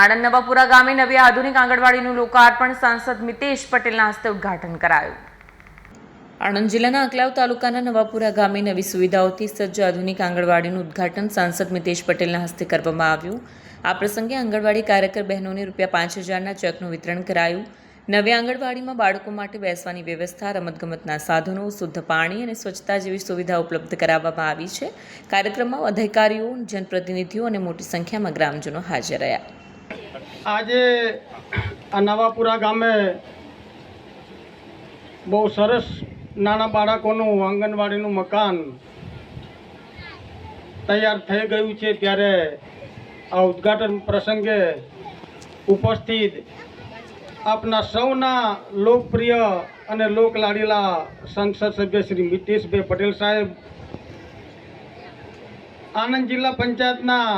આણંદ નવાપુરા ગામે નવી આધુનિક આંગણવાડીનું લોકાર્પણ સાંસદ મિતેશ પટેલના હસ્તે ઉદ્ઘાટન કરાયું। આણંદ જિલ્લાના આંકલાવ તાલુકાના નવાપુરા ગામે નવી સુવિધાઓથી સજ્જ આધુનિક આંગણવાડીનું ઉદ્ઘાટન સાંસદ મિતેશ પટેલના હસ્તે કરવામાં આવ્યું। આ પ્રસંગે આંગણવાડી કાર્યકર બહેનોને ₹5,000ના ચેકનું વિતરણ કરાયું। નવી આંગણવાડીમાં બાળકો માટે બેસવાની વ્યવસ્થા, રમતગમતના સાધનો, શુદ્ધ પાણી અને સ્વચ્છતા જેવી સુવિધા ઉપલબ્ધ કરાવવામાં આવી છે। કાર્યક્રમમાં અધિકારીઓ, જનપ્રતિનિધિઓ અને મોટી સંખ્યામાં ગ્રામજનો હાજર રહ્યા। આજે આ નવાપુરા ગામે બહુ સરસ નાના બાળકોનું આંગણવાડીનું મકાન તૈયાર થઈ ગયું છે, ત્યારે આ ઉદ્ઘાટન પ્રસંગે ઉપસ્થિત આપના સૌના લોકપ્રિય અને લોકલાડીલા સંસદ સભ્ય શ્રી મિતેશભાઈ પટેલ સાહેબ, આણંદ જિલ્લા પંચાયતના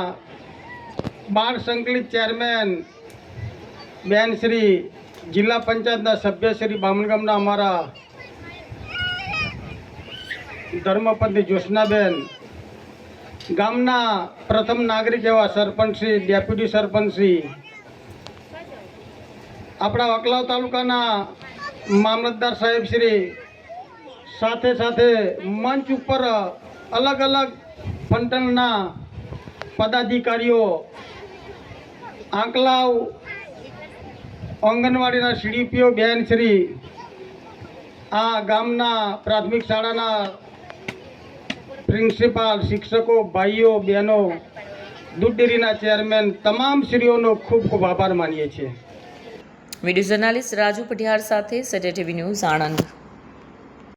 બાળ સંકલિત ચેરમેન બેન શ્રી, જિલ્લા પંચાયતના સભ્ય શ્રી, બામણગામના અમારા ધર્મપત્ની જ્યોત્સનાબેન, ગામના પ્રથમ નાગરિક એવા સરપંચશ્રી, ડેપ્યુટી સરપંચશ્રી, આપણા અકલાવ તાલુકાના મામલતદાર સાહેબ શ્રી, સાથે સાથે મંચ ઉપર અલગ અલગ ફંટનના પદાધિકારીઓ, આંકલાવ આંગણવાડીના સીડીપીઓ બેન શ્રી, આ ગામના પ્રાથમિક શાળાના પ્રિન્સિપાલ, શિક્ષકો, ભાઈઓ બહેનો, દૂધ ડેરીના ચેરમેન, તમામ શ્રીઓનો ખૂબ ખૂબ આભાર માનીએ છીએ। વિડીયો જર્નાલિસ્ટ રાજુ પઢિયાર સાથે સટે ટીવી ન્યૂઝ આણંદ।